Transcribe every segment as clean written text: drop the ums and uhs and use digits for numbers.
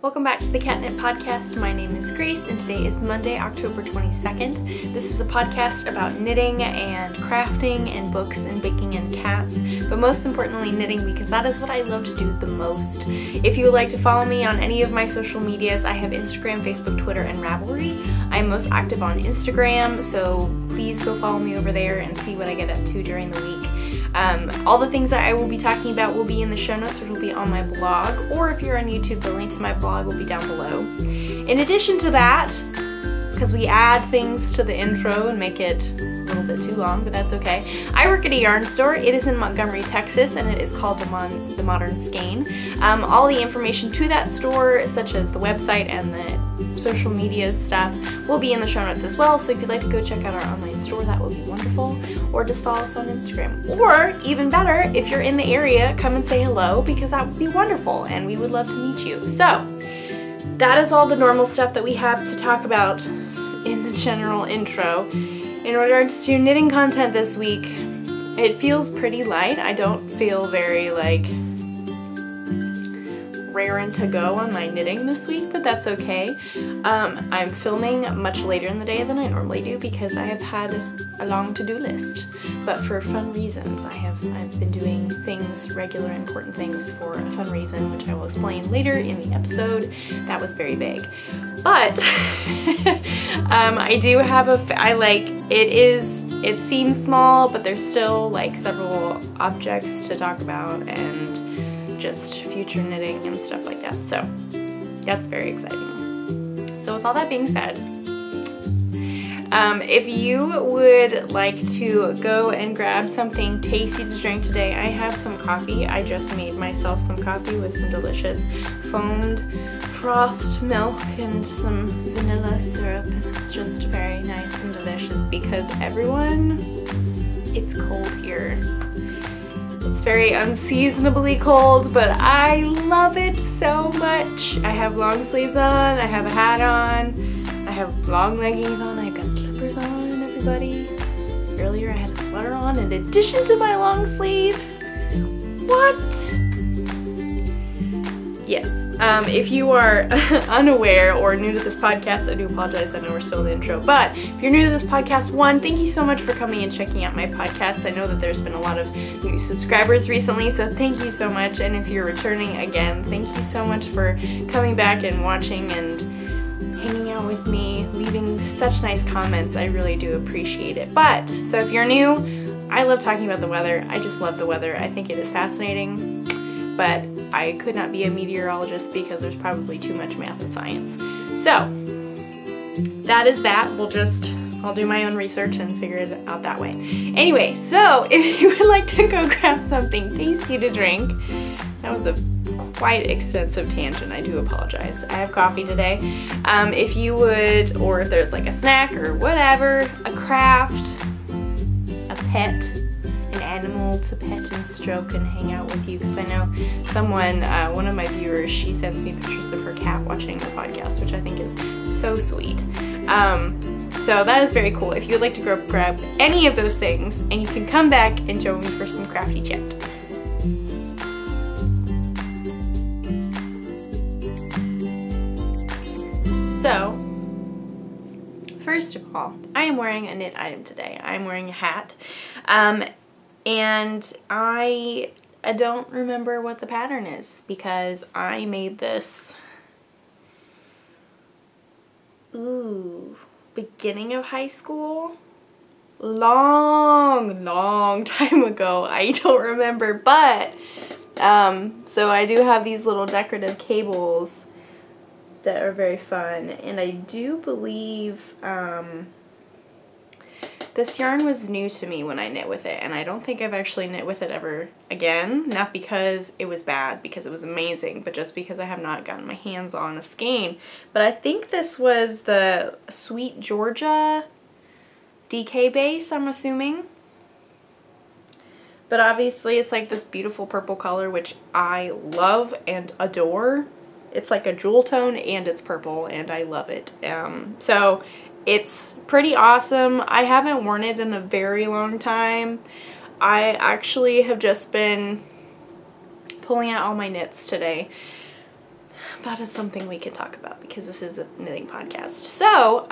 Welcome back to the Catnip Podcast. My name is Grace and today is Monday, October 22nd. This is a podcast about knitting and crafting and books and baking and cats, but most importantly knitting because that is what I love to do the most. If you would like to follow me on any of my social medias, I have Instagram, Facebook, Twitter, and Ravelry. I am most active on Instagram, so please go follow me over there and see what I get up to during the week. All the things that I will be talking about will be in the show notes, which will be on my blog, or if you're on YouTube, the link to my blog will be down below. In addition to that, because we add things to the intro and make it a little bit too long, but that's okay, I work at a yarn store. It is in Montgomery, Texas, and it is called the Modern Skein. All the information to that store, such as the website and the social media stuff, will be in the show notes as well, so if you'd like to go check out our online store, that would be wonderful, or just follow us on Instagram. Or, even better, if you're in the area, come and say hello, because that would be wonderful, and we would love to meet you. So, that is all the normal stuff that we have to talk about in the general intro. In regards to knitting content this week, it feels pretty light. I don't feel very, raring to go on my knitting this week, but that's okay. I'm filming much later in the day than I normally do because I have had a long to-do list, but for fun reasons. I've been doing things, regular important things for a fun reason, which I will explain later in the episode. That was very vague. But I do have it seems small, but there's still several objects to talk about and just future knitting and stuff like that, so that's very exciting. So with all that being said, if you would like to go and grab something tasty to drink today, I have some coffee. I just made myself some coffee with some delicious foamed frothed milk and some vanilla syrup. It's just very nice and delicious because it's cold here. It's very unseasonably cold, but I love it so much. I have long sleeves on, I have a hat on, I have long leggings on, I've got slippers on, everybody. Earlier I had a sweater on in addition to my long sleeve. What? Yes. If you are unaware or new to this podcast, I do apologize, I know we're still in the intro, but if you're new to this podcast, one, thank you so much for coming and checking out my podcast. I know that there's been a lot of new subscribers recently, so thank you so much, and if you're returning again, thank you so much for coming back and watching and hanging out with me, leaving such nice comments. I really do appreciate it. But, so if you're new, I love talking about the weather. I just love the weather. I think it is fascinating. But I could not be a meteorologist because there's probably too much math and science. So, that is that. I'll do my own research and figure it out that way. Anyway, so if you would like to go grab something tasty to drink, that was a quite extensive tangent, I do apologize. I have coffee today. If you would, or if there's a snack or whatever, a craft, a pet, animal to pet and stroke and hang out with you, because I know one of my viewers, she sends me pictures of her cat watching the podcast, which I think is so sweet. So that is very cool. If you would like to grab any of those things, and you can come back and join me for some crafty chat. So, first of all, I am wearing a knit item today. I am wearing a hat. And I don't remember what the pattern is because I made this, beginning of high school? Long time ago. I don't remember, but, so I do have these little decorative cables that are very fun, and I do believe, this yarn was new to me when I knit with it, and I don't think I've actually knit with it ever again. Not because it was bad, because it was amazing, but just because I have not gotten my hands on a skein. But I think this was the Sweet Georgia DK base, I'm assuming. But obviously it's this beautiful purple color, which I love and adore. It's like a jewel tone and it's purple, and I love it. So it's pretty awesome. I haven't worn it in a very long time. I actually have just been pulling out all my knits today. that is something we can talk about because this is a knitting podcast. So,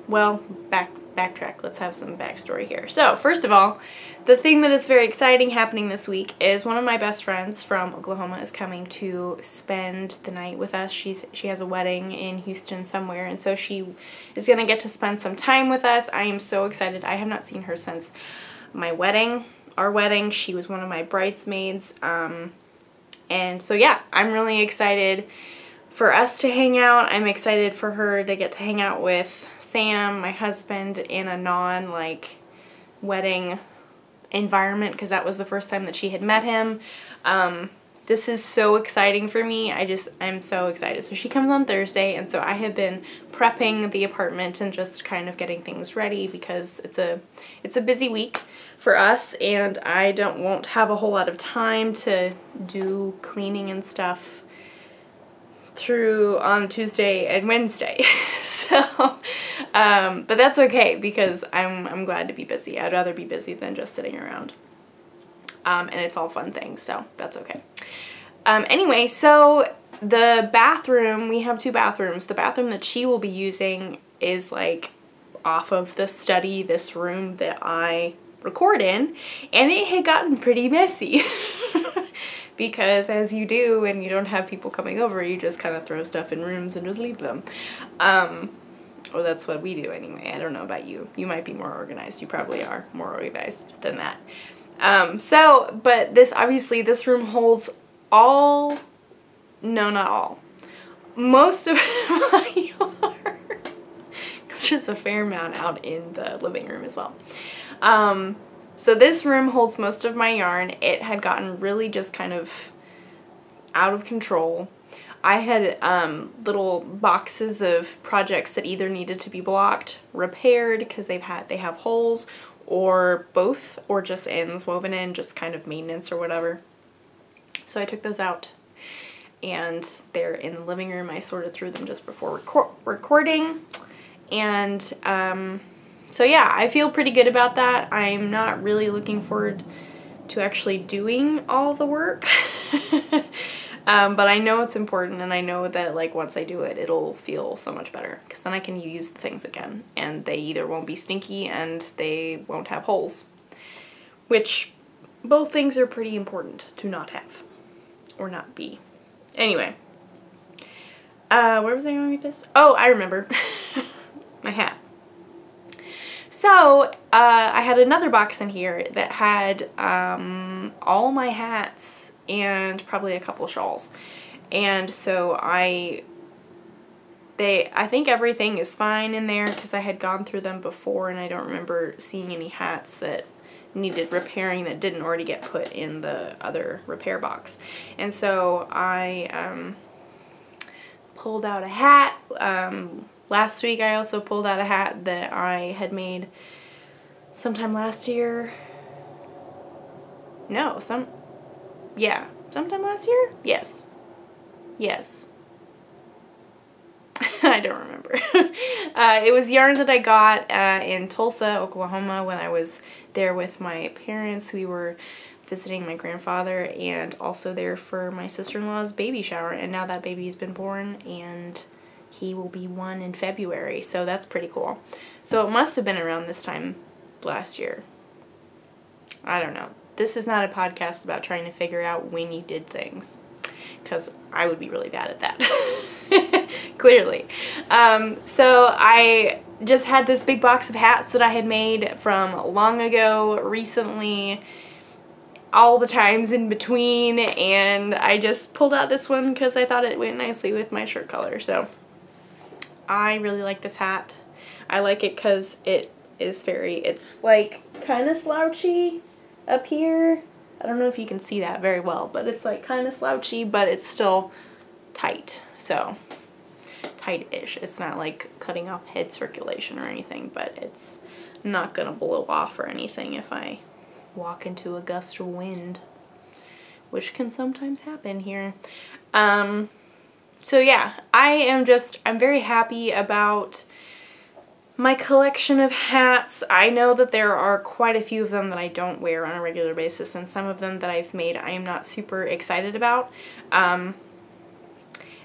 well, backtrack. Let's have some backstory here. So, first of all, the thing that is very exciting happening this week is one of my best friends from Oklahoma is coming to spend the night with us. She has a wedding in Houston somewhere, and so she is going to get to spend some time with us. I am so excited. I have not seen her since my wedding, our wedding. She was one of my bridesmaids, and so yeah, I'm really excited for us to hang out. I'm excited for her to get to hang out with Sam, my husband, in a non-like wedding environment because that was the first time that she had met him. This is so exciting for me. I'm so excited. So she comes on Thursday, and so I have been prepping the apartment and just kind of getting things ready because it's a busy week for us, and I won't have a whole lot of time to do cleaning and stuff through on Tuesday and Wednesday. So, but that's okay because I'm glad to be busy. I'd rather be busy than just sitting around. And it's all fun things, so that's okay. Anyway, so the bathroom, we have 2 bathrooms. The bathroom that she will be using is like off of the study, this room that I record in, and it had gotten pretty messy. Because as you do when you don't have people coming over, you just kind of throw stuff in rooms and just leave them. Or that's what we do anyway. I don't know about you. You might be more organized. You probably are more organized than that. But obviously this room holds no, not all. Most of my yarn. Because there's a fair amount out in the living room as well. So this room holds most of my yarn. It had gotten really just kind of out of control. I had little boxes of projects that either needed to be blocked, repaired because they have holes, or both, or just ends woven in, just kind of maintenance or whatever. So I took those out, and they're in the living room. I sorted through them just before recording, and so yeah, I feel pretty good about that. I'm not really looking forward to actually doing all the work. But I know it's important, and I know that like once I do it, it'll feel so much better because then I can use the things again, and they either won't be stinky and they won't have holes, which both things are pretty important to not have or not be. Anyway, where was I going with this? Oh, I remember. My hat. So, I had another box in here that had all my hats and probably a couple shawls. And so I think everything is fine in there because I had gone through them before and I don't remember seeing any hats that needed repairing that didn't already get put in the other repair box. And so I pulled out a hat. Last week I also pulled out a hat that I had made sometime last year. No, sometime last year? Yes. Yes. I don't remember. It was yarn that I got in Tulsa, Oklahoma when I was there with my parents. We were visiting my grandfather and also there for my sister-in-law's baby shower, and now that baby's been born and he will be 1 in February, so that's pretty cool. So it must have been around this time last year. I don't know. This is not a podcast about trying to figure out when you did things, because I would be really bad at that. Clearly. So I just had this big box of hats that I had made from long ago, recently, all the times in between, and I just pulled out this one because I thought it went nicely with my shirt color. So I really like this hat. I like it because it's like kind of slouchy up here. I don't know if you can see that very well, but it's like kind of slouchy, but it's still tight. So tight-ish. It's not like cutting off head circulation or anything, but it's not gonna blow off or anything if I walk into a gust of wind, which can sometimes happen here. So yeah, I'm very happy about my collection of hats. I know that there are quite a few of them that I don't wear on a regular basis, and some of them that I've made I am not super excited about.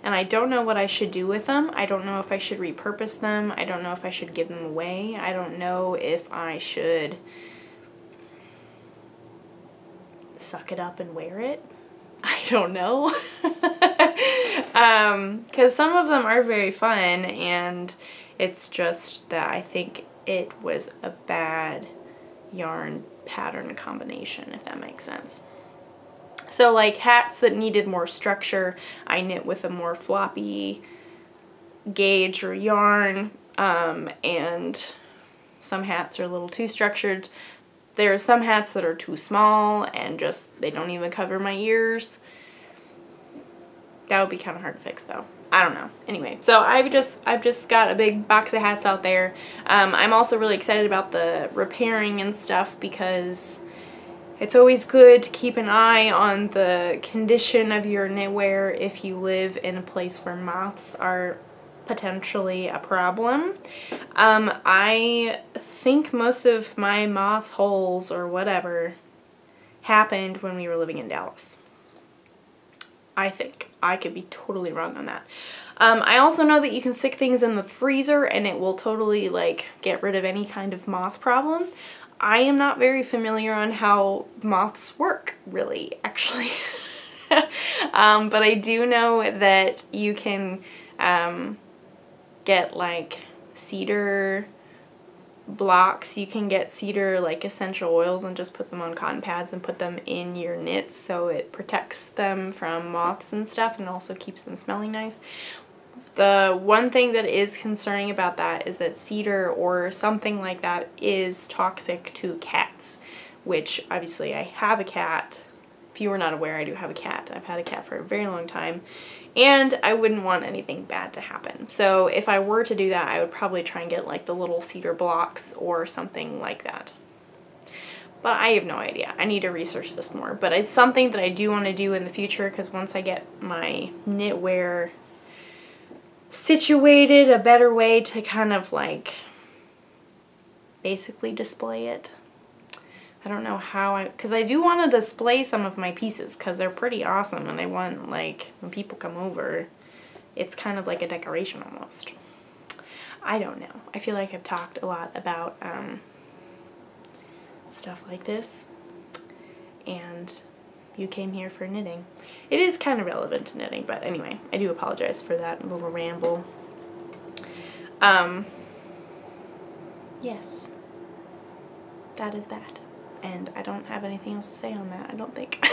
and I don't know what I should do with them. I don't know if I should repurpose them. I don't know if I should give them away. I don't know if I should suck it up and wear it. I don't know. Because some of them are very fun, and it's just that I think it was a bad yarn pattern combination, if that makes sense. So like hats that needed more structure, I knit with a more floppy gauge or yarn, and some hats are a little too structured. There are some hats that are too small and just, they don't even cover my ears. That would be kind of hard to fix though. I don't know. Anyway, so I've just got a big box of hats out there. I'm also really excited about the repairing and stuff, because it's always good to keep an eye on the condition of your knitwear if you live in a place where moths are potentially a problem. I think most of my moth holes or whatever happened when we were living in Dallas. I think. I could be totally wrong on that. I also know that you can stick things in the freezer and it will totally like get rid of any kind of moth problem. I am not very familiar on how moths work, really, actually. But I do know that you can get like cedar blocks. You can get cedar like essential oils and just put them on cotton pads and put them in your knits so it protects them from moths and stuff and also keeps them smelling nice. The one thing that is concerning about that is that cedar or something like that is toxic to cats, which obviously I have a cat. If you were not aware, I do have a cat. I've had a cat for a very long time, and I wouldn't want anything bad to happen. So if I were to do that, I would probably try and get like the little cedar blocks or something like that. But I have no idea. I need to research this more. But it's something that I do want to do in the future, because once I get my knitwear situated, a better way to kind of like basically display it. I don't know how because I do want to display some of my pieces because they're pretty awesome, and I want, like, when people come over, it's kind of like a decoration almost. I don't know. I feel like I've talked a lot about stuff like this, and you came here for knitting. It is kind of relevant to knitting, but anyway, I do apologize for that little ramble. Yes, that is that. And I don't have anything else to say on that, I don't think.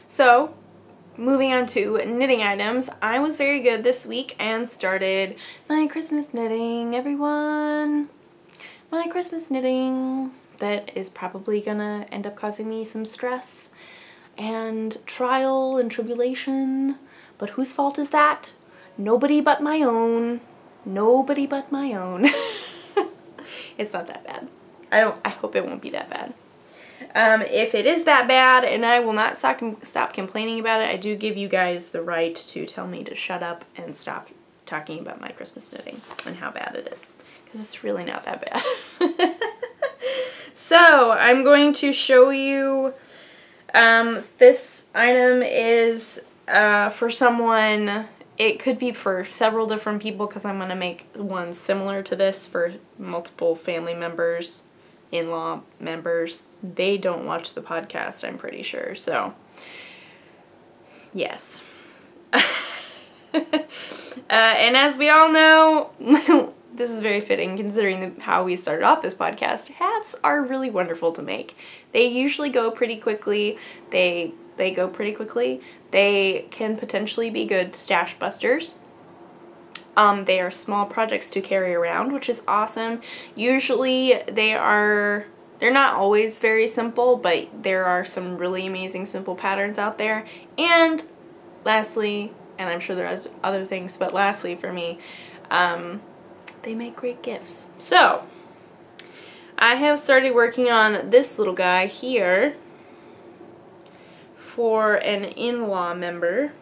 So, moving on to knitting items, I was very good this week and started my Christmas knitting, everyone. My Christmas knitting that is probably gonna end up causing me some stress and trial and tribulation, but whose fault is that? Nobody but my own. Nobody but my own. It's not that bad. I hope it won't be that bad. If it is that bad, and I will not stop complaining about it, I do give you guys the right to tell me to shut up and stop talking about my Christmas knitting and how bad it is, because it's really not that bad. So I'm going to show you, this item is for someone. It could be for several different people, because I'm going to make one similar to this for multiple family members, in-law members. They don't watch the podcast, I'm pretty sure, so yes. And as we all know, this is very fitting considering how we started off this podcast, hats are really wonderful to make. They usually go pretty quickly. They go pretty quickly. They can potentially be good stash busters. They are small projects to carry around, which is awesome. Usually they're not always very simple, but there are some really amazing simple patterns out there. And lastly, and I'm sure there are other things, but lastly for me, they make great gifts. So I have started working on this little guy here for an in-law member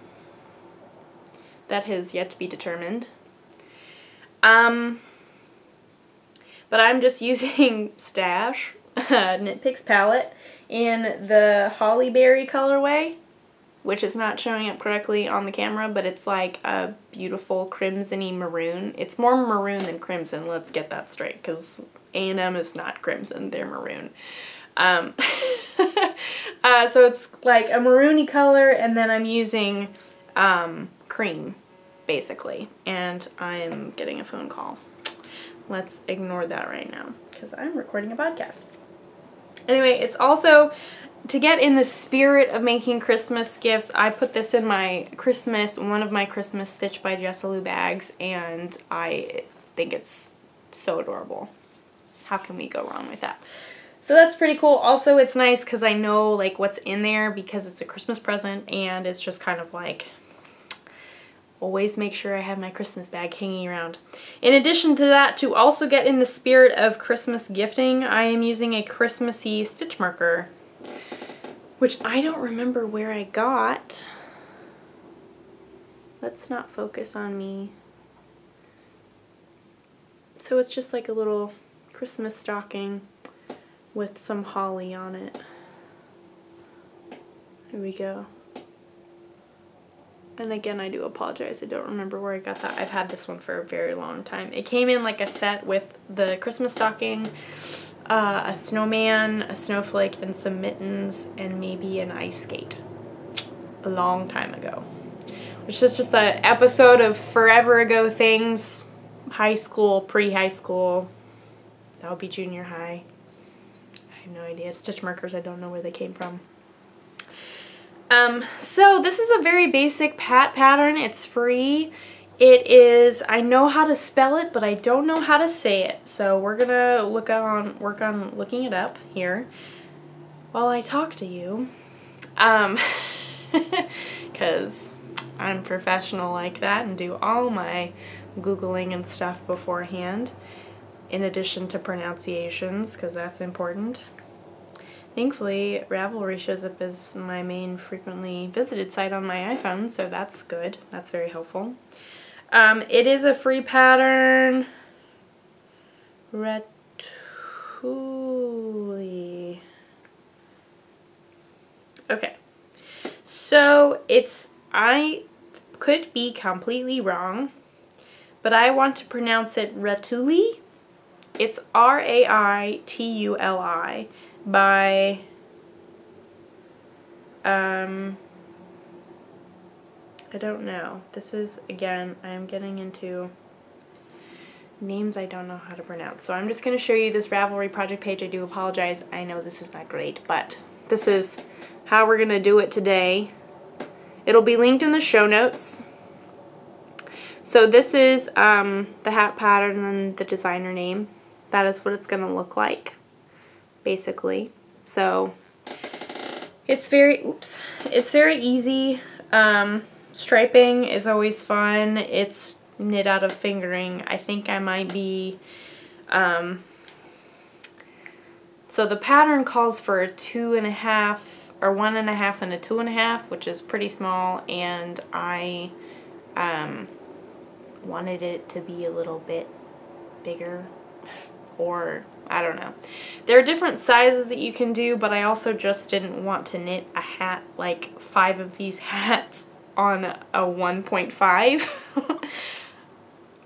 that has yet to be determined. But I'm just using Stash Knit Picks palette in the Holly Berry colorway. which is not showing up correctly on the camera, but it's like a beautiful crimson-y maroon. It's more maroon than crimson, let's get that straight, because A&M is not crimson, they're maroon. So it's like a maroony color, and then I'm using cream, basically, and I'm getting a phone call. Let's ignore that right now, because I'm recording a podcast. Anyway, it's also, to get in the spirit of making Christmas gifts, I put this in my one of my Christmas Stitch by Jessalou bags, and I think it's so adorable. How can we go wrong with that? So that's pretty cool. Also, it's nice because I know like what's in there because it's a Christmas present, and it's just kind of like, always make sure I have my Christmas bag hanging around. In addition to that, to also get in the spirit of Christmas gifting, I am using a Christmassy stitch marker, which I don't remember where I got. Let's not focus on me. So it's just like a little Christmas stocking with some holly on it. Here we go. And again, I do apologize, I don't remember where I got that. I've had this one for a very long time. It came in like a set with the Christmas stocking, a snowman, a snowflake, and some mittens, and maybe an ice skate. A long time ago. Which is just an episode of forever ago things. High school, pre-high school. That would be junior high. I have no idea. Stitch markers, I don't know where they came from. So this is a very basic pattern. It's free. It is, I know how to spell it, but I don't know how to say it. So we're gonna work on looking it up here while I talk to you. Because I'm professional like that and do all my Googling and stuff beforehand, in addition to pronunciations, because that's important. Thankfully, Ravelry shows up as my main frequently visited site on my iPhone, so that's good. That's very helpful. It is a free pattern. Ratatouille. Okay. So I could be completely wrong, but I want to pronounce it Ratatouille. It's R-A-I-T-U-L-I. By I don't know. This is, again, I'm getting into names I don't know how to pronounce. So I'm just going to show you this Ravelry project page. I do apologize. I know this is not great, but this is how we're going to do it today. It'll be linked in the show notes. So this is the hat pattern and the designer name. That is what it's going to look like, basically. So it's very easy. Striping is always fun. It's knit out of fingering. I think I might be so the pattern calls for a 2.5 or 1.5 and a 2.5, which is pretty small, and I wanted it to be a little bit bigger, or I don't know. There are different sizes that you can do, but I also just didn't want to knit a hat, like 5 of these hats on a 1.5.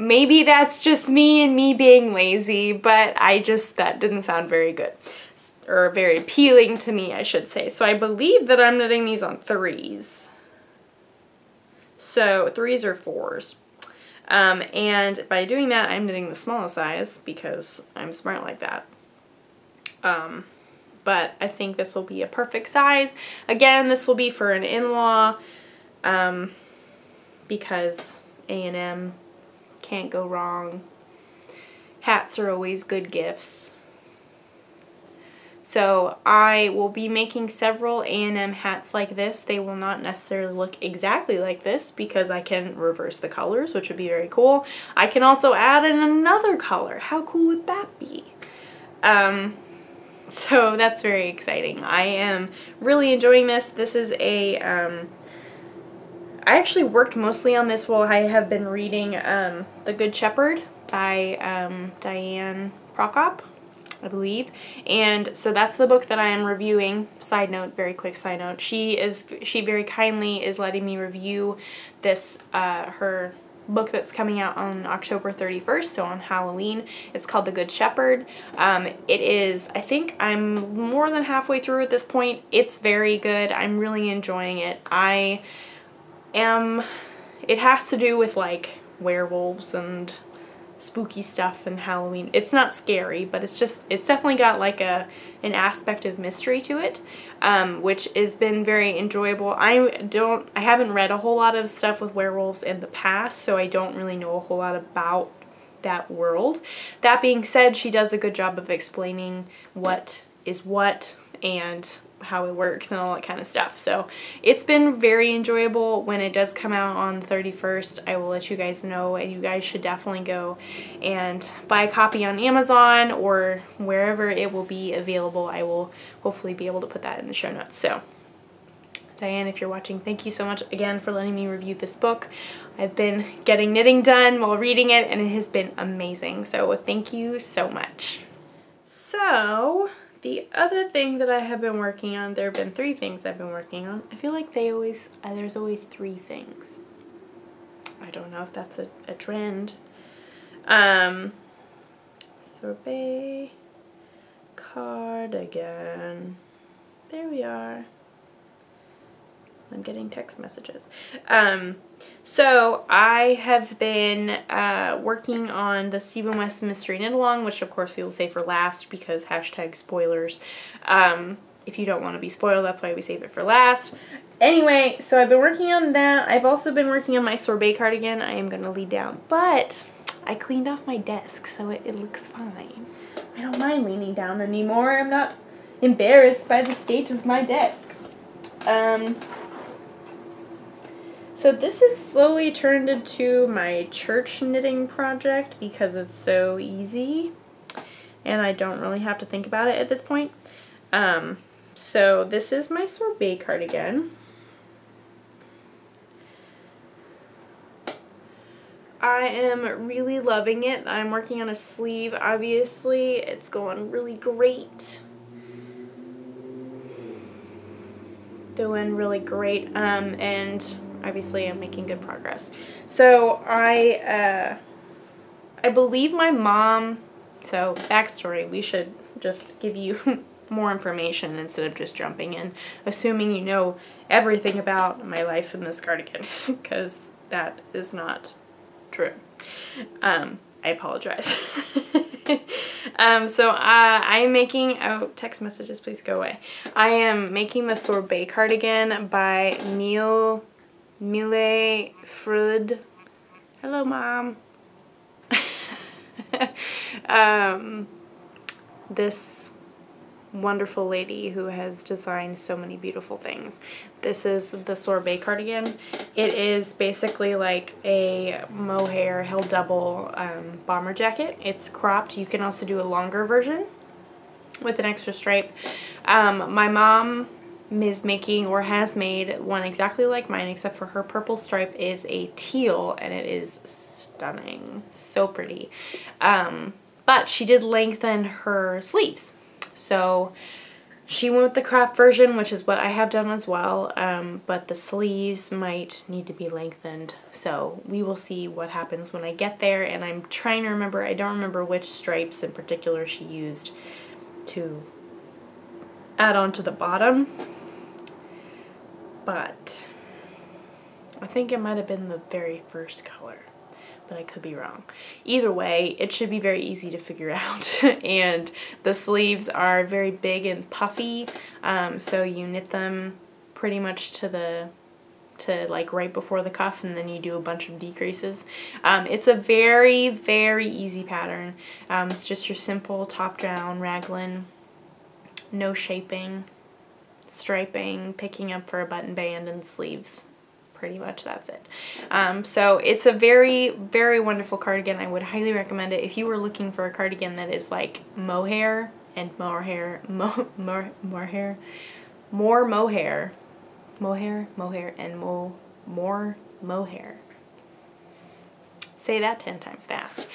Maybe that's just me and me being lazy, but that didn't sound very good. Or very appealing to me, I should say. So I believe that I'm knitting these on 3s. So 3s or 4s. And by doing that, I'm knitting the smallest size because I'm smart like that. But I think this will be a perfect size. Again, this will be for an in-law, because A&M can't go wrong. Hats are always good gifts. So I will be making several A&M hats like this. They will not necessarily look exactly like this because I can reverse the colors, which would be very cool. I can also add in another color. How cool would that be? So that's very exciting. I am really enjoying this. This is a, I actually worked mostly on this while I have been reading The Good Shepherd by Diane Prokop. I believe. And so that's the book that I am reviewing. Side note, very quick side note. She very kindly is letting me review this, her book that's coming out on October 31st, so on Halloween. It's called The Good Shepherd. It is, I think I'm more than halfway through at this point. It's very good. I'm really enjoying it. It has to do with like werewolves and spooky stuff and Halloween. It's not scary, but it's definitely got like an aspect of mystery to it, which has been very enjoyable. I haven't read a whole lot of stuff with werewolves in the past, so I don't really know a whole lot about that world. That being said, she does a good job of explaining what is what and how it works and all that kind of stuff. So it's been very enjoyable. When it does come out on the 31st, I will let you guys know, and you guys should definitely go and buy a copy on Amazon or wherever it will be available. I will hopefully be able to put that in the show notes. So Diane, if you're watching, thank you so much again for letting me review this book. I've been getting knitting done while reading it, and it has been amazing. So thank you so much. So the other thing that I have been working on, there have been 3 things I've been working on. I feel like there's always 3 things. I don't know if that's a trend. Sorbet cardigan. There we are. I'm getting text messages. So I have been working on the Stephen West Mystery Knit Along, which of course we will save for last because hashtag spoilers. If you don't want to be spoiled, that's why we save it for last. Anyway, so I've been working on that. I've also been working on my sorbet cardigan. I am going to lead down, but I cleaned off my desk, so it looks fine. I don't mind leaning down anymore. I'm not embarrassed by the state of my desk. So this has slowly turned into my church knitting project because it's so easy and I don't really have to think about it at this point. So this is my sorbet cardigan. I am really loving it. I'm working on a sleeve, obviously. It's going really great. Doing really great. And obviously I'm making good progress. So I believe my mom, so backstory, we should just give you more information instead of just jumping in, assuming you know everything about my life in this cardigan, because that is not true. I apologize. So I am making, oh, text messages, please go away. I am making the sorbet cardigan by Mille Frud. Hello, Mom. This wonderful lady who has designed so many beautiful things. This is the sorbet cardigan. It is basically like a mohair held double bomber jacket. It's cropped. You can also do a longer version with an extra stripe. My mom is making, or has made, one exactly like mine, except for her purple stripe is a teal, and it is stunning. So pretty. But she did lengthen her sleeves. So she went with the crop version, which is what I have done as well, but the sleeves might need to be lengthened. So we will see what happens when I get there, and I'm trying to remember, I don't remember which stripes in particular she used to add on to the bottom, but I think it might have been the very first color, but I could be wrong. Either way, it should be very easy to figure out. And the sleeves are very big and puffy, so you knit them pretty much to like right before the cuff, and then you do a bunch of decreases. It's a very, very easy pattern. It's just your simple top-down raglan, no shaping, striping, picking up for a button band, and sleeves. Pretty much that's it. So it's a very, very wonderful cardigan. I would highly recommend it if you were looking for a cardigan that is like mohair and more mohair and more mohair. Say that 10 times fast.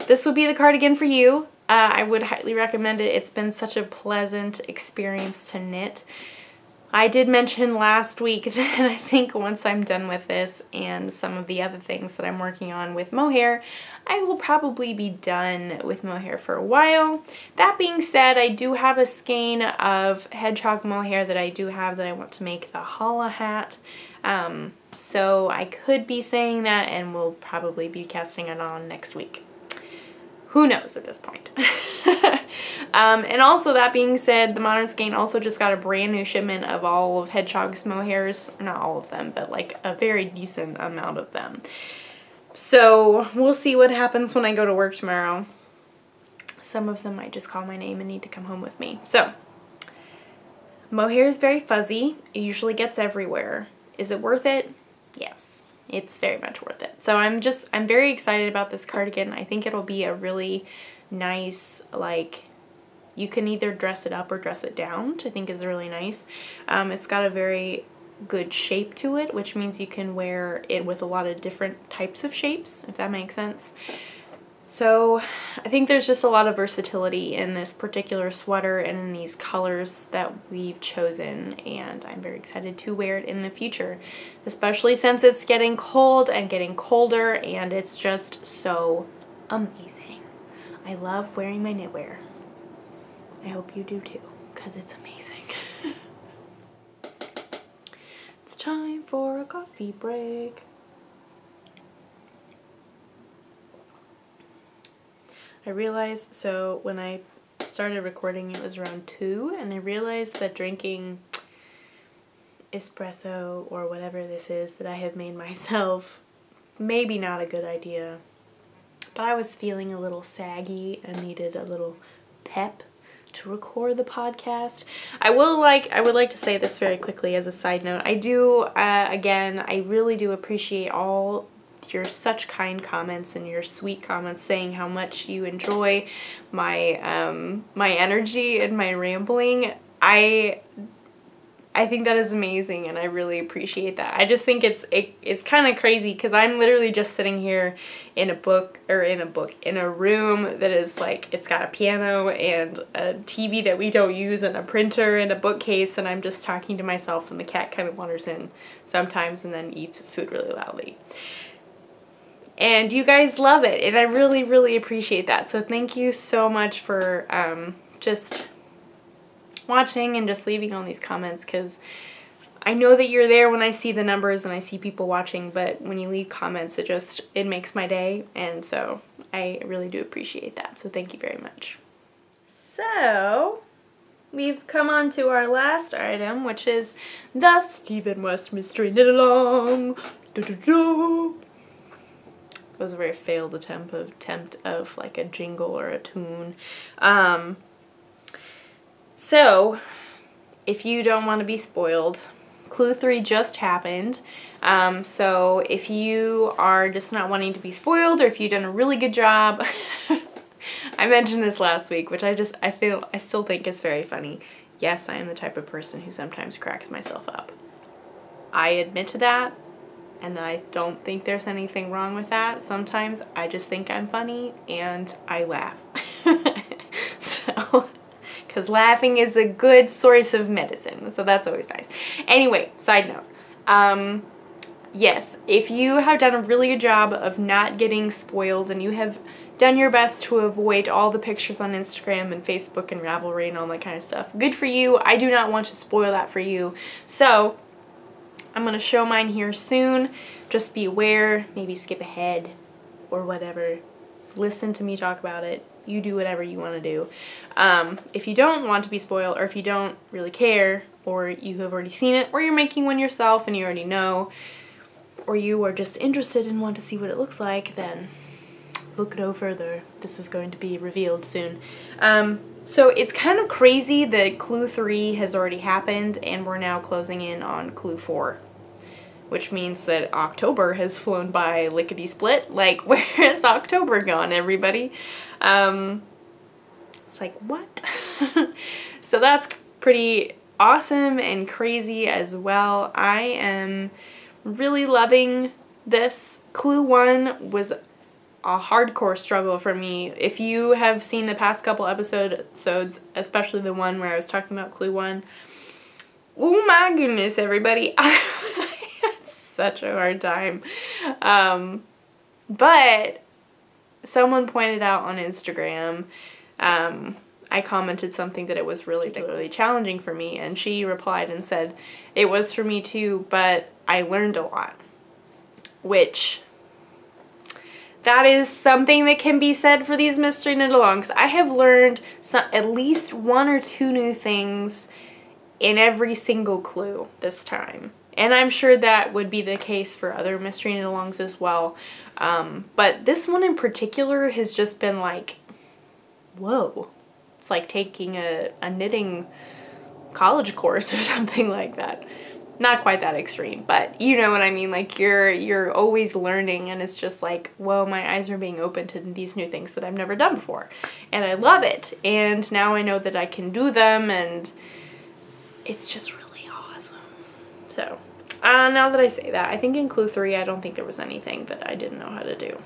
This would be the cardigan for you. I would highly recommend it. It's been such a pleasant experience to knit. I did mention last week that I think once I'm done with this and some of the other things that I'm working on with mohair, I will probably be done with mohair for a while. That being said, I do have a skein of hedgehog mohair that I do have that I want to make the holla hat. So I could be saying that, and we'll probably be casting it on next week. Who knows at this point? And also, that being said, the Modern Skein also just got a brand new shipment of all of Hedgehog's mohairs. Not all of them, but like a very decent amount of them. So we'll see what happens when I go to work tomorrow. Some of them might just call my name and need to come home with me. So, mohair is very fuzzy. It usually gets everywhere. Is it worth it? Yes. It's very much worth it. So I'm very excited about this cardigan. I think it'll be a really nice, like, you can either dress it up or dress it down, which I think is really nice. It's got a very good shape to it, which means you can wear it with a lot of different types of shapes, if that makes sense. So I think there's just a lot of versatility in this particular sweater and in these colors that we've chosen, and I'm very excited to wear it in the future, especially since it's getting cold and getting colder, and it's just so amazing. I love wearing my knitwear. I hope you do too, because it's amazing. It's time for a coffee break. I realized, so when I started recording it was around 2, and I realized that drinking espresso or whatever this is that I have made myself, maybe not a good idea. But I was feeling a little saggy and needed a little pep to record the podcast. I would like to say this very quickly as a side note. I do, again, I really do appreciate all your such kind comments and your sweet comments saying how much you enjoy my my energy and my rambling. I think that is amazing, and I really appreciate that. I just think it's kind of crazy because I'm literally just sitting here in a room that is like, it's got a piano and a TV that we don't use and a printer and a bookcase, and I'm just talking to myself, and the cat kind of wanders in sometimes and then eats its food really loudly. And you guys love it, and I really, really appreciate that. So thank you so much for just watching and just leaving all these comments, because I know that you're there when I see the numbers and I see people watching, but when you leave comments, it makes my day, and so I really do appreciate that. So thank you very much. So we've come on to our last item, which is the Stephen West Mystery Knit Along. It was a very failed attempt of like a jingle or a tune. So, if you don't want to be spoiled, Clue 3 just happened. So if you are just not wanting to be spoiled, or if you've done a really good job, I mentioned this last week, which I still think is very funny. Yes, I am the type of person who sometimes cracks myself up. I admit to that, and I don't think there's anything wrong with that. Sometimes I just think I'm funny and I laugh. So, because laughing is a good source of medicine, so that's always nice. Anyway, side note. Yes, if you have done a really good job of not getting spoiled and you have done your best to avoid all the pictures on Instagram and Facebook and Ravelry and all that kind of stuff, good for you. I do not want to spoil that for you. So I'm going to show mine here soon. Just be aware, maybe skip ahead or whatever. Listen to me talk about it. You do whatever you want to do. If you don't want to be spoiled, or if you don't really care, or you have already seen it, or you're making one yourself and you already know, or you are just interested and want to see what it looks like, then look no further. This is going to be revealed soon. So it's kind of crazy that Clue 3 has already happened and we're now closing in on Clue 4. Which means that October has flown by lickety-split. Like, where has October gone, everybody? It's like, what? So that's pretty awesome and crazy as well. I am really loving this. Clue 1 was a hardcore struggle for me. If you have seen the past couple episodes, especially the one where I was talking about Clue 1, oh my goodness, everybody, I had such a hard time. But someone pointed out on Instagram, I commented something that it was really challenging for me, and she replied and said, it was for me too, but I learned a lot. Which, that is something that can be said for these mystery knit-alongs. I have learned at least 1 or 2 new things in every single clue this time. And I'm sure that would be the case for other mystery knit-alongs as well. But this one in particular has just been like, whoa. It's like taking a knitting college course or something like that. Not quite that extreme, but you know what I mean. Like you're always learning, and it's just like, whoa, my eyes are being opened to these new things that I've never done before. And I love it. And now I know that I can do them, and it's just really awesome. So, now that I say that, I think in Clue 3, I don't think there was anything that I didn't know how to do.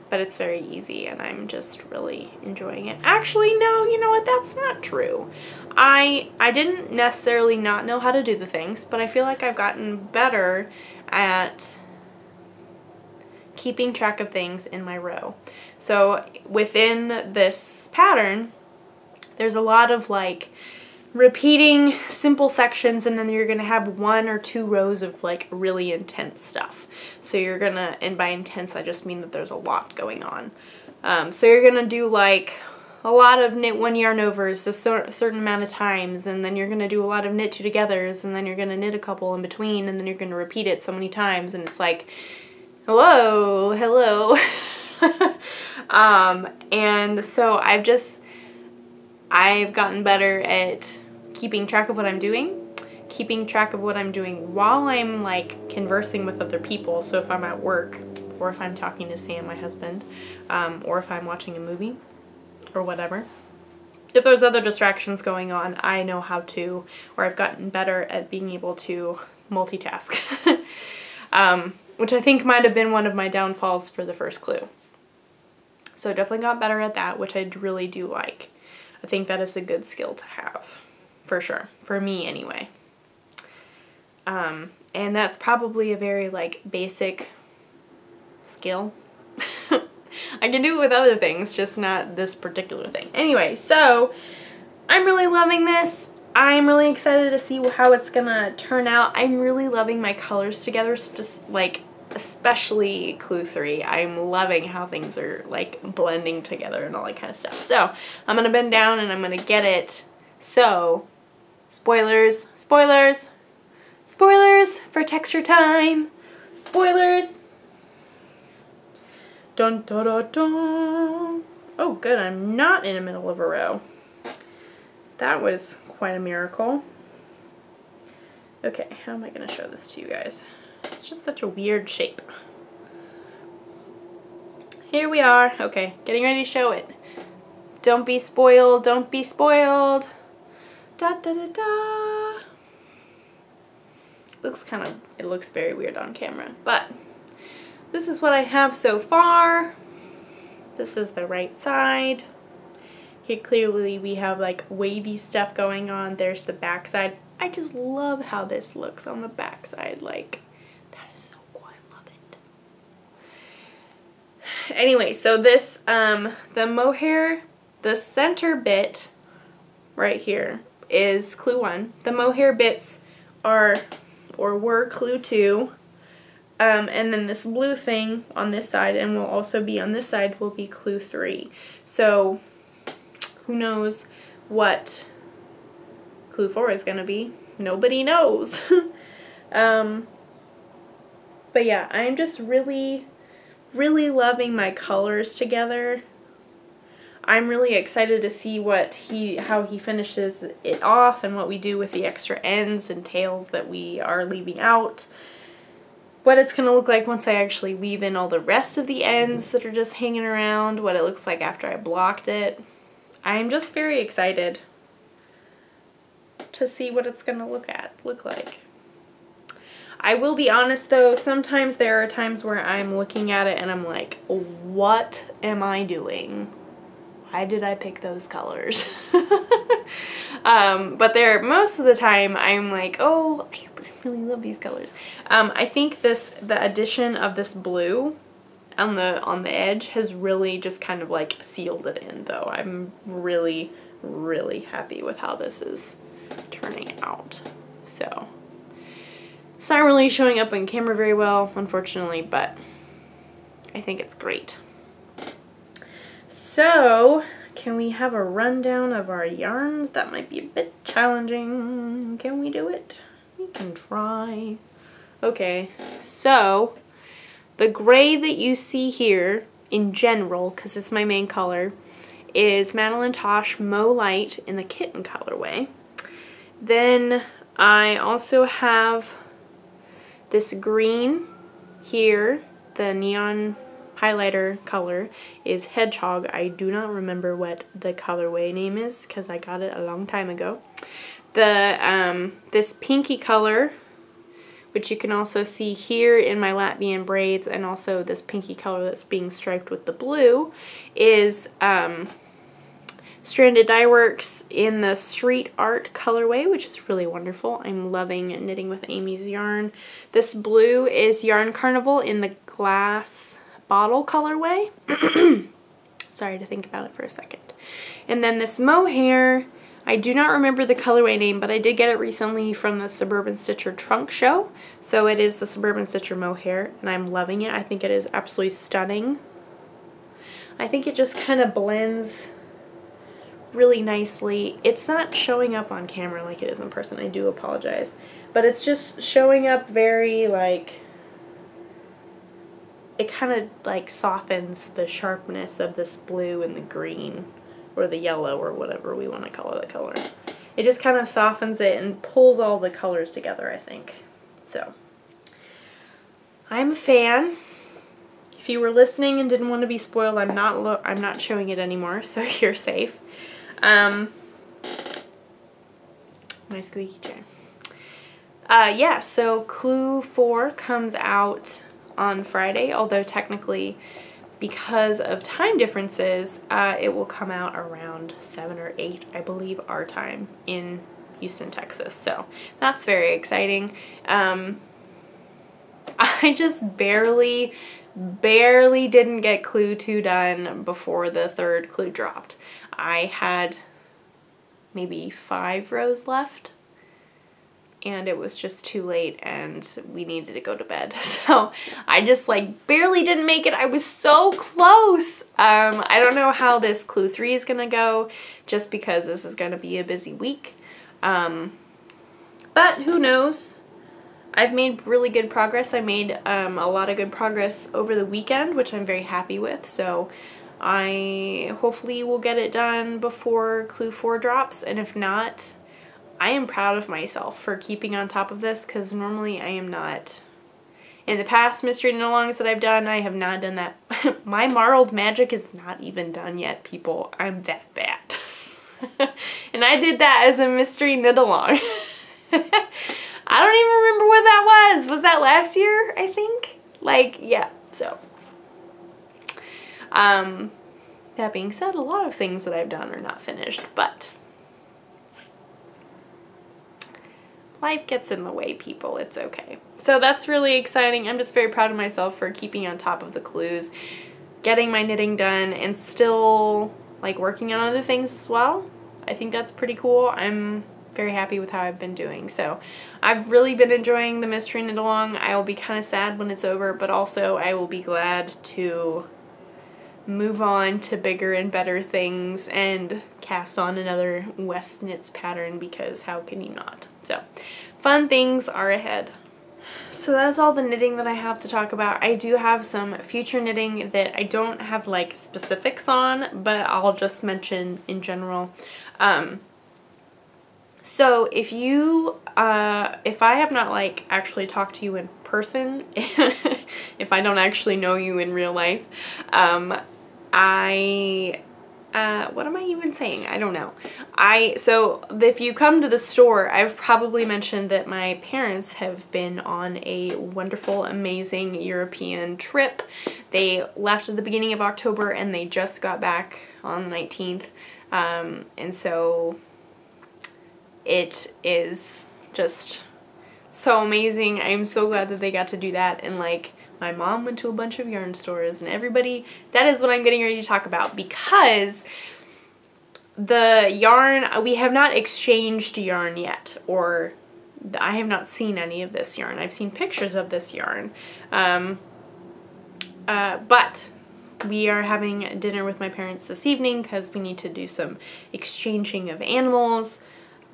But it's very easy, and I'm just really enjoying it. Actually, no, you know what? That's not true. I didn't necessarily not know how to do the things, but I feel like I've gotten better at keeping track of things in my row. So within this pattern, there's a lot of like repeating simple sections, and then you're gonna have 1 or 2 rows of like really intense stuff. So you're gonna, and by intense I just mean that there's a lot going on. So you're gonna do like a lot of knit 1 yarn overs a certain amount of times, and then you're gonna do a lot of knit 2 togethers, and then you're gonna knit a couple in between, and then you're gonna repeat it so many times, and it's like, hello. And so I've gotten better at keeping track of what I'm doing, keeping track of what I'm doing while I'm like conversing with other people. So if I'm at work, or if I'm talking to Sam, my husband, or if I'm watching a movie or whatever. If there's other distractions going on, I know how to, or I've gotten better at being able to multitask. Which I think might have been one of my downfalls for the first clue. So definitely got better at that, which I really do like. I think that is a good skill to have, for sure, for me anyway. And that's probably a very like basic skill. I can do it with other things, just not this particular thing. Anyway, so I'm really loving this. I'm really excited to see how it's gonna turn out. I'm really loving my colors together, like especially Clue 3. I'm loving how things are like blending together and all that kind of stuff. So I'm gonna bend down and I'm gonna get it. So spoilers for texture time. Spoilers. Dun dun dun dun. Oh good, I'm not in the middle of a row. That was quite a miracle. Okay, how am I gonna show this to you guys? It's just such a weird shape. Here we are. Okay, getting ready to show it. Don't be spoiled, don't be spoiled. Da da da da. It looks very weird on camera, but this is what I have so far. This is the right side. Here clearly we have like wavy stuff going on. There's the back side. I just love how this looks on the back side. Like, that is so cool. I love it. Anyway, so this, the mohair, the center bit right here is Clue 1. The mohair bits are, or were Clue 2. And then this blue thing on this side, and will also be on this side, will be Clue 3. So who knows what Clue 4 is going to be? Nobody knows. But yeah, I'm just really loving my colors together. I'm really excited to see how he finishes it off and what we do with the extra ends and tails that we are leaving out. What it's going to look like once I actually weave in all the rest of the ends that are just hanging around, what it looks like after I blocked it. I'm just very excited to see what it's going to look like. I will be honest though, sometimes there are times where I'm looking at it and I'm like, what am I doing? Why did I pick those colors? But most of the time I'm like, oh, I really love these colors. I think the addition of this blue on the edge has really just kind of like sealed it in though. I'm really, really happy with how this is turning out. So it's not really showing up on camera very well, unfortunately, but I think it's great. So, can we have a rundown of our yarns? That might be a bit challenging. Can we do it? We can try. Okay, so the gray that you see here in general, because it's my main color, is Madeline Tosh Mo Light in the kitten colorway. Then I also have this green here, the neon highlighter color is Hedgehog. I do not remember what the colorway name is because I got it a long time ago. This pinky color, which you can also see here in my Latvian braids, and also this pinky color that's being striped with the blue, is Stranded Dye Works in the Street Art colorway, which is really wonderful. I'm loving knitting with Amy's yarn. This blue is Yarn Carnival in the glass bottle colorway. Sorry to think about it for a second. And then this mohair, I do not remember the colorway name, but I did get it recently from the Suburban Stitcher trunk show. So it is the Suburban Stitcher mohair, and I'm loving it. I think it is absolutely stunning. I think it just kind of blends really nicely. It's not showing up on camera like it is in person. I do apologize. But it's just showing up very like, it kind of like softens the sharpness of this blue and the green or the yellow or whatever we want to call the color. It just kind of softens it and pulls all the colors together, I think. So I'm a fan. If you were listening and didn't want to be spoiled, I'm not showing it anymore, so you're safe. My squeaky chair. Yeah, so Clue 4 comes out on Friday, although technically because of time differences, it will come out around 7 or 8, I believe, our time in Houston, Texas. So that's very exciting. I just barely didn't get Clue 2 done before the 3rd Clue dropped. I had maybe 5 rows left, and it was just too late and we needed to go to bed. So I just like barely didn't make it. I was so close. I don't know how this Clue 3 is gonna go, just because this is gonna be a busy week. But who knows? I've made really good progress. I made a lot of good progress over the weekend, which I'm very happy with. So I hopefully will get it done before Clue 4 drops, and if not, I am proud of myself for keeping on top of this, because normally I am not. In the past mystery knit-alongs that I've done, I have not done that. My Marled Magic is not even done yet, people. I'm that bad. And I did that as a mystery knit-along. I don't even remember when that was. Was that last year, I think? Like, yeah, so. That being said, a lot of things that I've done are not finished, but life gets in the way, people. It's okay. So that's really exciting. I'm just very proud of myself for keeping on top of the clues, getting my knitting done, and still like working on other things as well. I think that's pretty cool. I'm very happy with how I've been doing. So I've really been enjoying the mystery knit along. I will be kind of sad when it's over, but also I will be glad to move on to bigger and better things and cast on another West Knits pattern, because how can you not? So fun things are ahead. So that's all the knitting that I have to talk about. I do have some future knitting that I don't have like specifics on, but I'll just mention in general. So if you, if I have not like actually talked to you in person, if I don't actually know you in real life, I what am I even saying? I don't know. So if you come to the store, I've probably mentioned that my parents have been on a wonderful, amazing European trip. They left at the beginning of October and they just got back on the 19th. And so it is just so amazing. I'm so glad that they got to do that. And like, my mom went to a bunch of yarn stores and everybody, that is what I'm getting ready to talk about, because the yarn, we have not exchanged yarn yet, or I have not seen any of this yarn. I've seen pictures of this yarn. But we are having dinner with my parents this evening because we need to do some exchanging of animals.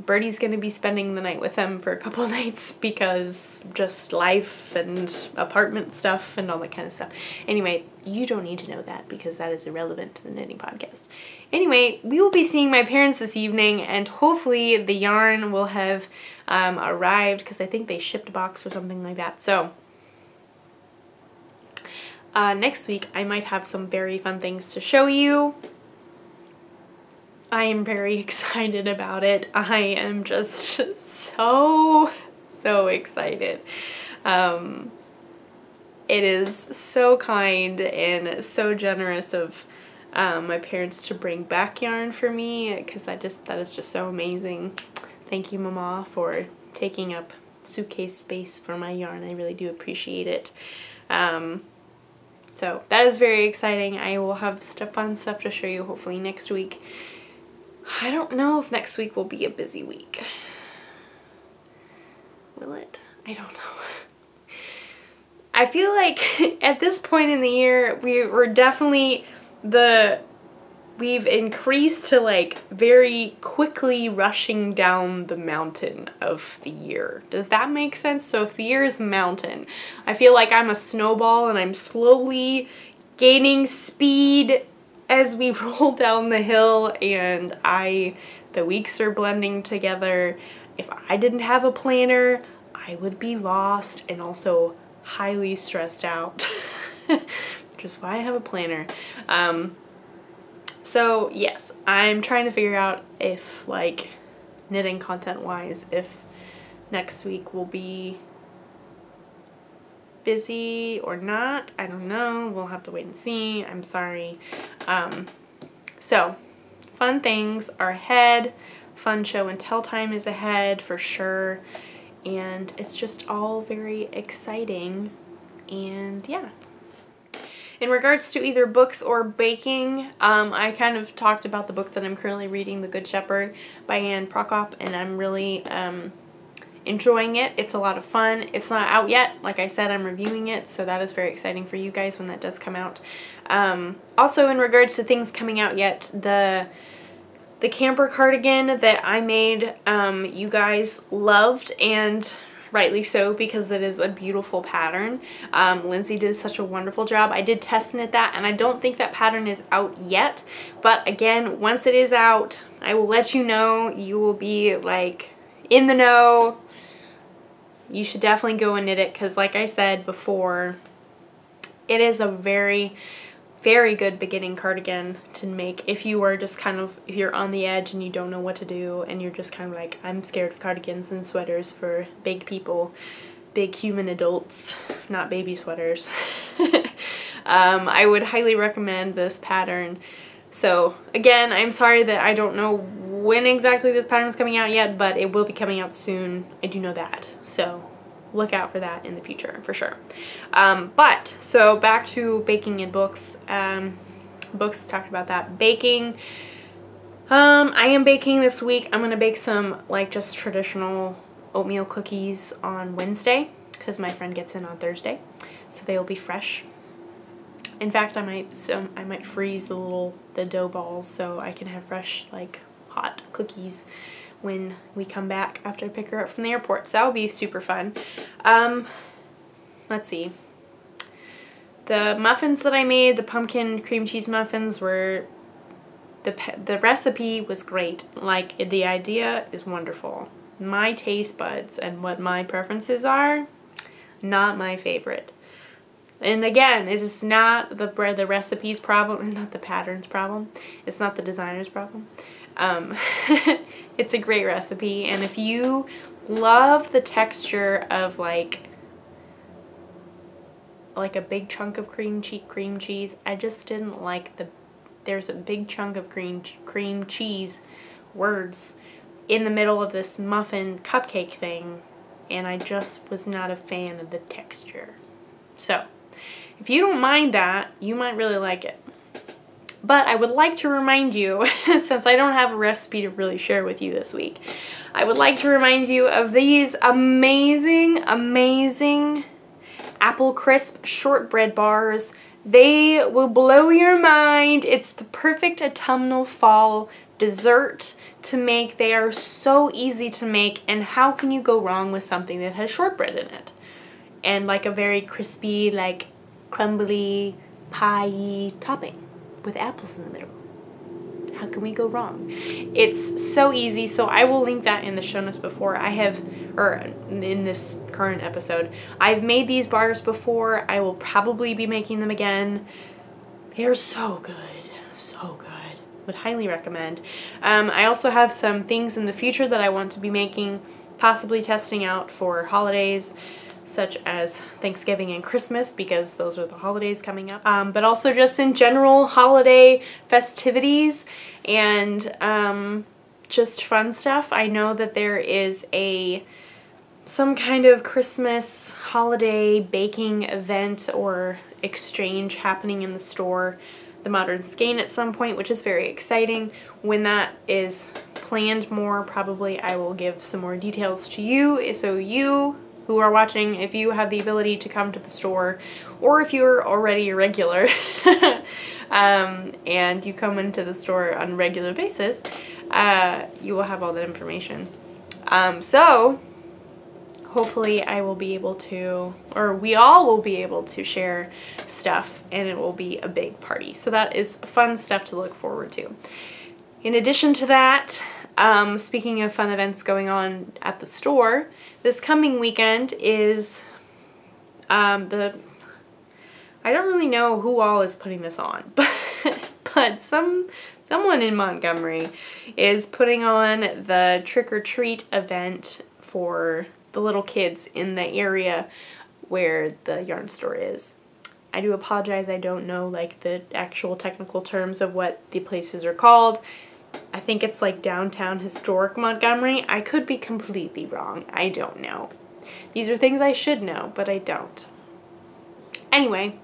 Birdie's going to be spending the night with them for a couple of nights because just life and apartment stuff and all that kind of stuff. Anyway, you don't need to know that because that is irrelevant to the knitting podcast. Anyway, we will be seeing my parents this evening and hopefully the yarn will have arrived because I think they shipped a box or something like that. So next week I might have some very fun things to show you. I am very excited about it. I am just so excited. It is so kind and so generous of my parents to bring back yarn for me, because that is just so amazing. Thank you, Mama, for taking up suitcase space for my yarn. I really do appreciate it. So that is very exciting. I will have fun stuff to show you hopefully next week. I don't know if next week will be a busy week. Will it? I don't know. I feel like at this point in the year, we're definitely we've increased to like very quickly rushing down the mountain of the year. Does that make sense? So if the year is the mountain, I feel like I'm a snowball and I'm slowly gaining speed as we roll down the hill, and the weeks are blending together. If I didn't have a planner, I would be lost and also highly stressed out, which is why I have a planner. So yes, I'm trying to figure out if, like, knitting content wise, if next week will be busy or not. I don't know. We'll have to wait and see. I'm sorry. So fun things are ahead. Fun show and tell time is ahead for sure. And it's just all very exciting. And yeah. In regards to either books or baking, I kind of talked about the book that I'm currently reading, The Good Shepherd by Anne Prokop, and I'm really enjoying it. It's a lot of fun. It's not out yet. Like I said, I'm reviewing it, so that is very exciting for you guys when that does come out. Also, in regards to things coming out yet, the camper cardigan that I made, you guys loved, and rightly so, because it is a beautiful pattern. Lindsay did such a wonderful job. I did test knit that, and I don't think that pattern is out yet, but again, once it is out, I will let you know. You will be like in the know. You should definitely go and knit it, because like I said before, it is a very, very good beginning cardigan to make if you are just kind of, if you're on the edge and you don't know what to do and you're just kind of like, I'm scared of cardigans and sweaters for big people, big human adults, not baby sweaters. I would highly recommend this pattern. So again, I'm sorry that I don't know when exactly this pattern is coming out yet, but it will be coming out soon. I do know that. So look out for that in the future for sure. So back to baking and books. Books, talked about that. Baking. I am baking this week. I'm going to bake some like just traditional oatmeal cookies on Wednesday because my friend gets in on Thursday. So they will be fresh. In fact, I might freeze the dough balls so I can have fresh, like, hot cookies when we come back after I pick her up from the airport. So that will be super fun. Let's see. The muffins that I made, the pumpkin cream cheese muffins, were the recipe was great. Like, the idea is wonderful. My taste buds and what my preferences are, not my favorite. And again, it is not the recipe's problem. It's not the pattern's problem. It's not the designer's problem. It's a great recipe, and if you love the texture of like a big chunk of cream cheese, I just didn't like there's a big chunk of cream cheese words in the middle of this muffin cupcake thing, and I just was not a fan of the texture. So if you don't mind that, you might really like it. But I would like to remind you, since I don't have a recipe to really share with you this week, I would like to remind you of these amazing, amazing Apple Crisp shortbread bars. They will blow your mind. It's the perfect autumnal fall dessert to make. They are so easy to make, and how can you go wrong with something that has shortbread in it? And like a very crispy, like crumbly, pie-y topping with apples in the middle. How can we go wrong? It's so easy, so I will link that in the show notes before. In this current episode. I've made these bars before. I will probably be making them again. They're so good. So good. Would highly recommend. I also have some things in the future that I want to be making, possibly testing out for holidays, such as Thanksgiving and Christmas, because those are the holidays coming up, but also just in general holiday festivities and just fun stuff. I know that there is some kind of Christmas holiday baking event or exchange happening in the store, the Modern Skein, at some point, which is very exciting. When that is planned more, probably I will give some more details to you, so you who are watching, if you have the ability to come to the store, or if you're already a regular and you come into the store on a regular basis, you will have all that information. So hopefully I will be able to, or we all will be able to share stuff, and it will be a big party. So that is fun stuff to look forward to. In addition to that, speaking of fun events going on at the store, this coming weekend is I don't really know who all is putting this on, but someone in Montgomery is putting on the trick-or-treat event for the little kids in the area where the yarn store is. I do apologize, I don't know like the actual technical terms of what the places are called. I think it's like downtown historic Montgomery. I could be completely wrong. I don't know. These are things I should know, but I don't. Anyway,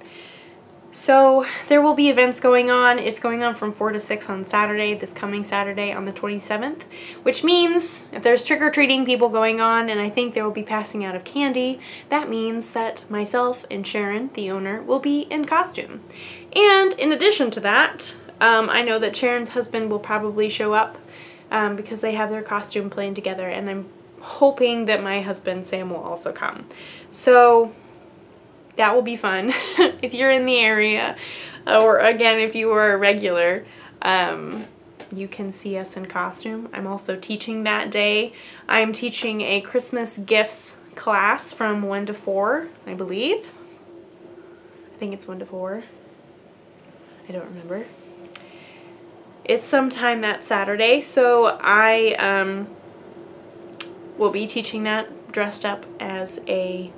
so there will be events going on. It's going on from 4 to 6 on Saturday, this coming Saturday on the 27th, which means if there's trick-or-treating people going on, and I think there will be passing out of candy, that means that myself and Sharon, the owner, will be in costume. And in addition to that, I know that Sharon's husband will probably show up because they have their costume planned together, and I'm hoping that my husband Sam will also come. So that will be fun if you're in the area, or again if you are a regular, you can see us in costume. I'm also teaching that day. I'm teaching a Christmas gifts class from 1 to 4, I believe. I think it's 1 to 4. I don't remember. It's sometime that Saturday, so I will be teaching that dressed up as a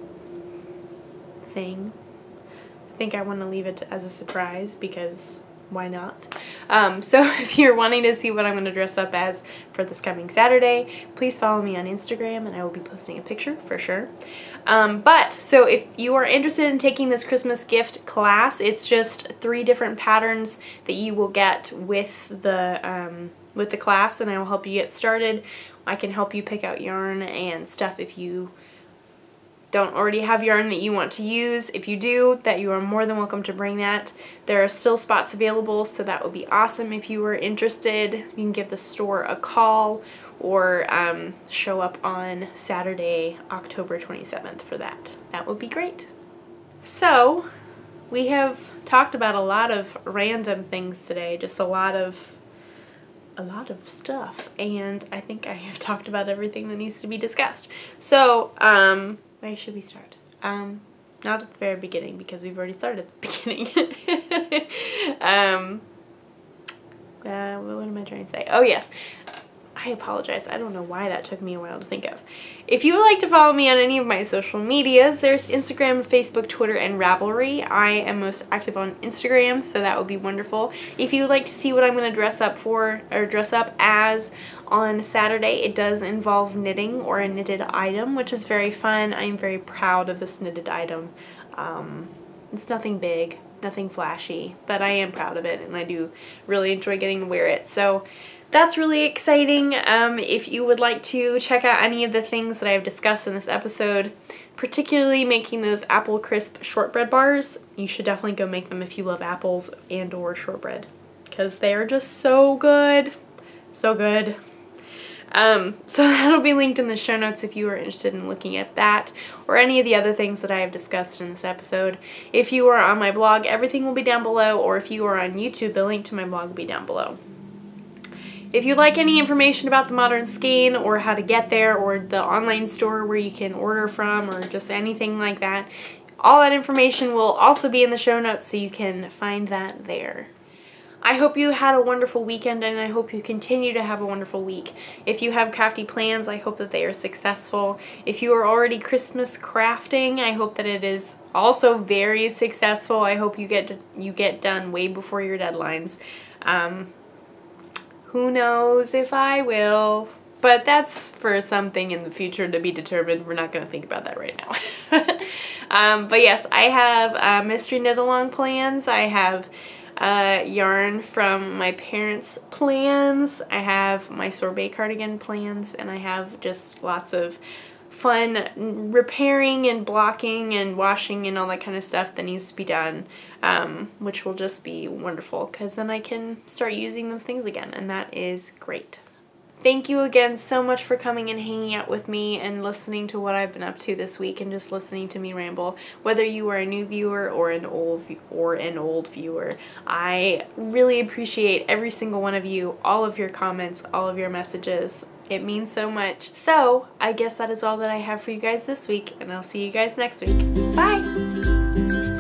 thing. I think I want to leave it as a surprise because why not? So if you're wanting to see what I'm going to dress up as for this coming Saturday, please follow me on Instagram and I will be posting a picture for sure. So if you are interested in taking this Christmas gift class, it's just 3 different patterns that you will get with the class, and I will help you get started. I can help you pick out yarn and stuff if you don't already have yarn that you want to use. If you do, that you are more than welcome to bring that. There are still spots available, so that would be awesome if you were interested. You can give the store a call or show up on Saturday, October 27th for that. That would be great. So, we have talked about a lot of random things today, just a lot of stuff, and I think I have talked about everything that needs to be discussed. So, where should we start? Not at the very beginning, because we've already started at the beginning. What am I trying to say? Oh yes, I apologize. I don't know why that took me a while to think of. If you would like to follow me on any of my social medias, there's Instagram, Facebook, Twitter, and Ravelry. I am most active on Instagram, so that would be wonderful. If you would like to see what I'm going to dress up for, or dress up as on Saturday, it does involve knitting or a knitted item, which is very fun. I'm very proud of this knitted item. It's nothing big, nothing flashy, but I am proud of it, and I do really enjoy getting to wear it. So that's really exciting. If you would like to check out any of the things that I've discussed in this episode, particularly making those apple crisp shortbread bars, you should definitely go make them if you love apples and or shortbread, because they are just so good. So good. So that'll be linked in the show notes if you are interested in looking at that or any of the other things that I have discussed in this episode. If you are on my blog, everything will be down below, or if you are on YouTube, the link to my blog will be down below. If you'd like any information about the Modern Skein or how to get there or the online store where you can order from or just anything like that, all that information will also be in the show notes, so you can find that there. I hope you had a wonderful weekend, and I hope you continue to have a wonderful week. If you have crafty plans, I hope that they are successful. If you are already Christmas crafting, I hope that it is also very successful. I hope you get done way before your deadlines. Who knows if I will, but that's for something in the future to be determined. We're not going to think about that right now. But yes, I have mystery knit-along plans. I have yarn from my parents' plans. I have my sorbet cardigan plans, and I have just lots of fun repairing and blocking and washing and all that kind of stuff that needs to be done, which will just be wonderful, because then I can start using those things again, and that is great. Thank you again so much for coming and hanging out with me and listening to what I've been up to this week and just listening to me ramble. Whether you are a new viewer or an old viewer, I really appreciate every single one of you, all of your comments, all of your messages. It means so much. So I guess that is all that I have for you guys this week, and I'll see you guys next week. Bye!